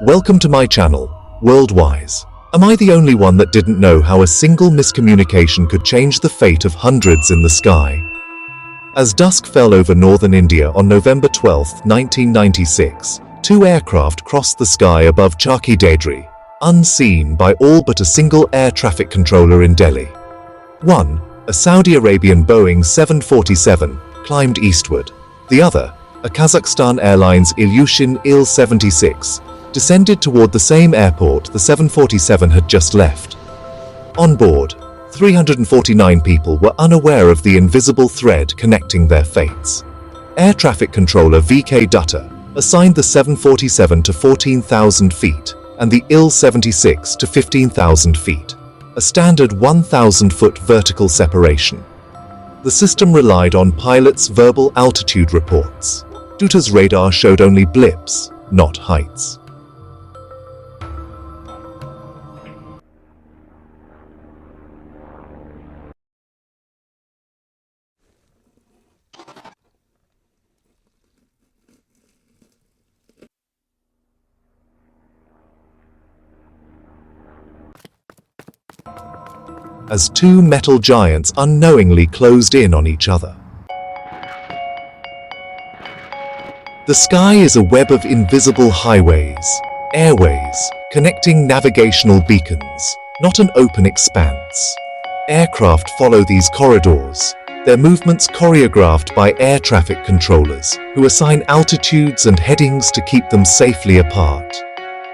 Welcome to my channel, Worldwise. Am I the only one that didn't know how a single miscommunication could change the fate of hundreds in the sky? As dusk fell over northern India on November 12, 1996, two aircraft crossed the sky above Chaki Dadri, unseen by all but a single air traffic controller in Delhi. One, a Saudi Arabian Boeing 747, climbed eastward. The other, a Kazakhstan Airlines Ilyushin Il-76, descended toward the same airport the 747 had just left. On board, 349 people were unaware of the invisible thread connecting their fates. Air traffic controller VK Dutta assigned the 747 to 14,000 feet and the Il-76 to 15,000 feet, a standard 1,000-foot vertical separation. The system relied on pilots' verbal altitude reports. Dutta's radar showed only blips, not heights. As two metal giants unknowingly closed in on each other. The sky is a web of invisible highways, airways, connecting navigational beacons, not an open expanse. Aircraft follow these corridors, their movements choreographed by air traffic controllers, who assign altitudes and headings to keep them safely apart.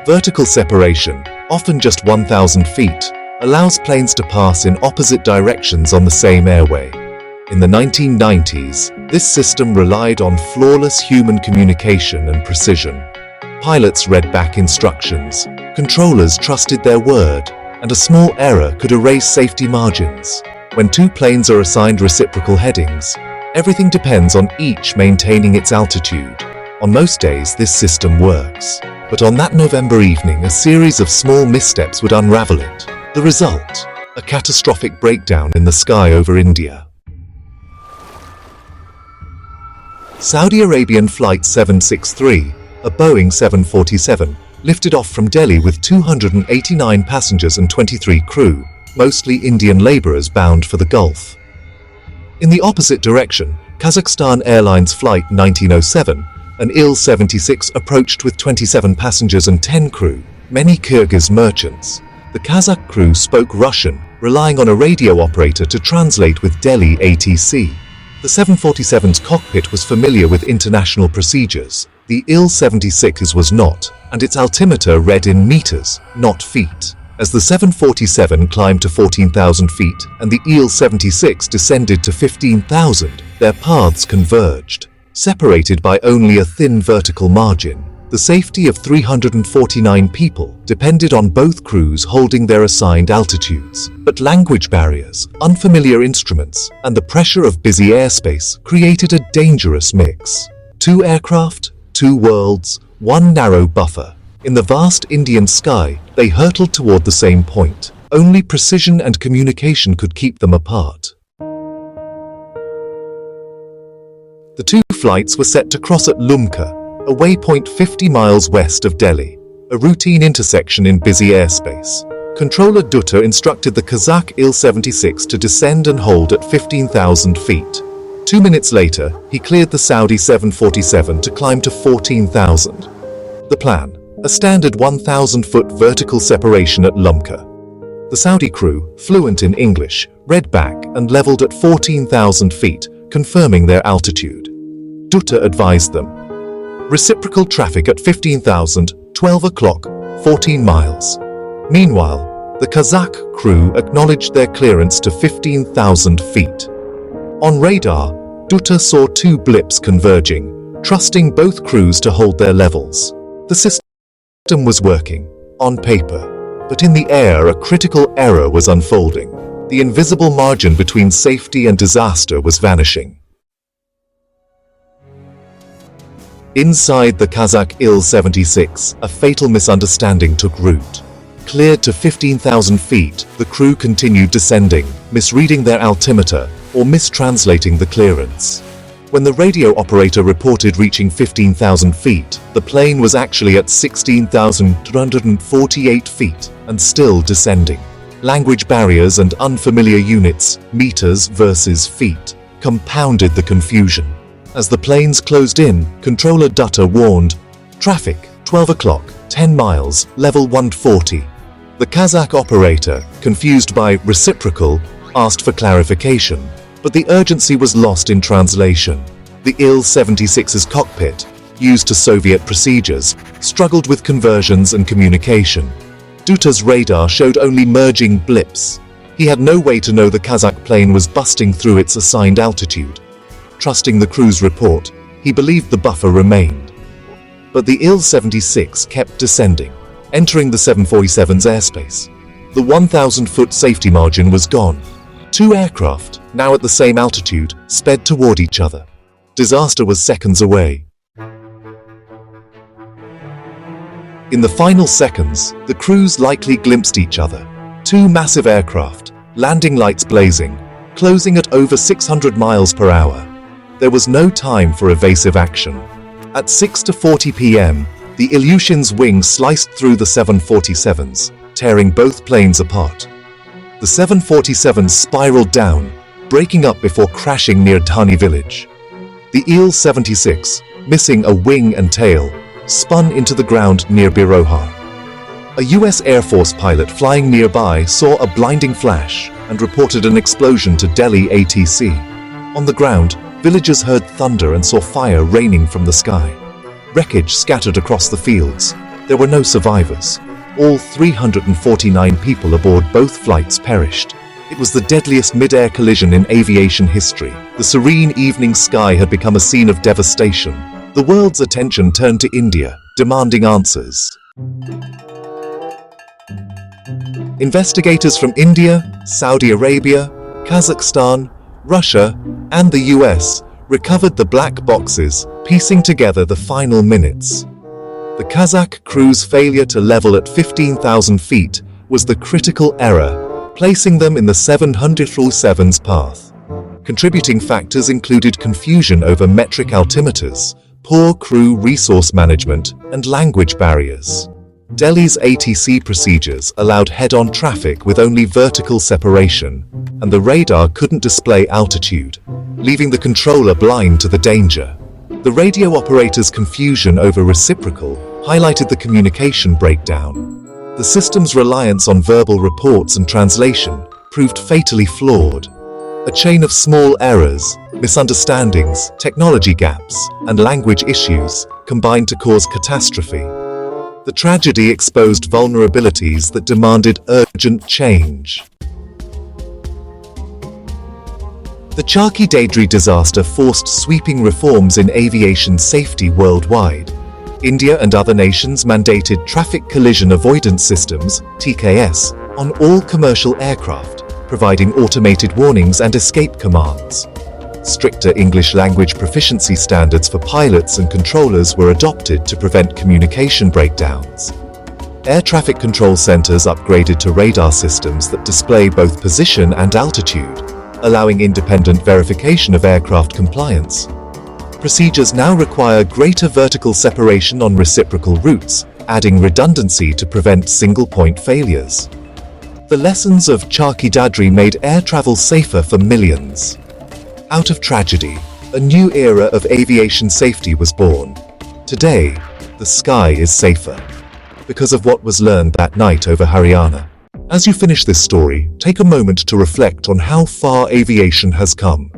Vertical separation, often just 1,000 feet, allows planes to pass in opposite directions on the same airway. In the 1990s, this system relied on flawless human communication and precision. Pilots read back instructions, controllers trusted their word, and a small error could erase safety margins. When two planes are assigned reciprocal headings, everything depends on each maintaining its altitude. On most days, this system works. But on that November evening, a series of small missteps would unravel it. The result, a catastrophic breakdown in the sky over India. Saudi Arabian Flight 763, a Boeing 747, lifted off from Delhi with 289 passengers and 23 crew, mostly Indian laborers bound for the Gulf. In the opposite direction, Kazakhstan Airlines Flight 1907, an Il-76 approached with 27 passengers and 10 crew, many Kyrgyz merchants. The Kazakh crew spoke Russian, relying on a radio operator to translate with Delhi ATC. The 747's cockpit was familiar with international procedures. The Il-76 was not, and its altimeter read in meters, not feet. As the 747 climbed to 14,000 feet and the Il-76 descended to 15,000, their paths converged, separated by only a thin vertical margin. The safety of 349 people depended on both crews holding their assigned altitudes, but language barriers, unfamiliar instruments, and the pressure of busy airspace created a dangerous mix. Two aircraft, two worlds, one narrow buffer. In the vast Indian sky, they hurtled toward the same point. Only precision and communication could keep them apart. The two flights were set to cross at Lumka, a waypoint 50 miles west of Delhi, a routine intersection in busy airspace. Controller Dutta instructed the Kazakh Il-76 to descend and hold at 15,000 feet. 2 minutes later, he cleared the Saudi 747 to climb to 14,000. The plan, a standard 1,000-foot vertical separation at Lumka. The Saudi crew, fluent in English, read back and leveled at 14,000 feet, confirming their altitude. Dutta advised them. Reciprocal traffic at 15,000, 12 o'clock, 14 miles. Meanwhile, the Kazakh crew acknowledged their clearance to 15,000 feet. On radar, Dutta saw two blips converging, trusting both crews to hold their levels. The system was working, on paper, but in the air a critical error was unfolding. The invisible margin between safety and disaster was vanishing. Inside the Kazakh Il-76, a fatal misunderstanding took root. Cleared to 15,000 feet, the crew continued descending, misreading their altimeter or mistranslating the clearance. When the radio operator reported reaching 15,000 feet, the plane was actually at 16,248 feet and still descending. Language barriers and unfamiliar units, meters versus feet, compounded the confusion. As the planes closed in, Controller Dutta warned, "Traffic, 12 o'clock, 10 miles, level 140. The Kazakh operator, confused by reciprocal, asked for clarification, but the urgency was lost in translation. The Il-76's cockpit, used to Soviet procedures, struggled with conversions and communication. Dutta's radar showed only merging blips. He had no way to know the Kazakh plane was busting through its assigned altitude. Trusting the crew's report, he believed the buffer remained. But the Il-76 kept descending, entering the 747's airspace. The 1,000-foot safety margin was gone. Two aircraft, now at the same altitude, sped toward each other. Disaster was seconds away. In the final seconds, the crews likely glimpsed each other. Two massive aircraft, landing lights blazing, closing at over 600 miles per hour. There was no time for evasive action. At 6:40 p.m., the Ilyushin's wing sliced through the 747's, tearing both planes apart. The 747 spiraled down, breaking up before crashing near Tani village. The Il-76, missing a wing and tail, spun into the ground near Birohar. A U.S. Air Force pilot flying nearby saw a blinding flash and reported an explosion to Delhi ATC. On the ground, villagers heard thunder and saw fire raining from the sky. Wreckage scattered across the fields. There were no survivors. All 349 people aboard both flights perished. It was the deadliest mid-air collision in aviation history. The serene evening sky had become a scene of devastation. The world's attention turned to India, demanding answers. Investigators from India, Saudi Arabia, Kazakhstan, Russia, and the US recovered the black boxes, piecing together the final minutes. The Kazakh crew's failure to level at 15,000 feet was the critical error, placing them in the 747's path. Contributing factors included confusion over metric altimeters, poor crew resource management, and language barriers. Delhi's ATC procedures allowed head-on traffic with only vertical separation, and the radar couldn't display altitude, leaving the controller blind to the danger. The radio operator's confusion over reciprocal highlighted the communication breakdown. The system's reliance on verbal reports and translation proved fatally flawed. A chain of small errors, misunderstandings, technology gaps, and language issues combined to cause catastrophe. The tragedy exposed vulnerabilities that demanded urgent change. The Charki Dadri disaster forced sweeping reforms in aviation safety worldwide. India and other nations mandated traffic collision avoidance systems, TCAS, on all commercial aircraft, providing automated warnings and escape commands. Stricter English language proficiency standards for pilots and controllers were adopted to prevent communication breakdowns. Air traffic control centers upgraded to radar systems that display both position and altitude, allowing independent verification of aircraft compliance. Procedures now require greater vertical separation on reciprocal routes, adding redundancy to prevent single-point failures. The lessons of Charki Dadri made air travel safer for millions. Out of tragedy, a new era of aviation safety was born. Today, the sky is safer because of what was learned that night over Haryana. As you finish this story, take a moment to reflect on how far aviation has come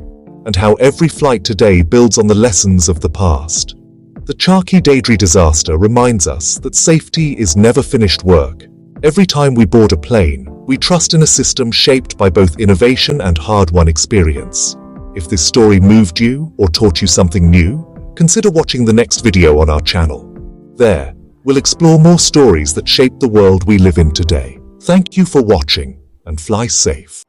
and how every flight today builds on the lessons of the past. The Charki Dadri disaster reminds us that safety is never finished work. Every time we board a plane, we trust in a system shaped by both innovation and hard-won experience. If this story moved you or taught you something new, consider watching the next video on our channel. There, we'll explore more stories that shape the world we live in today. Thank you for watching, and fly safe.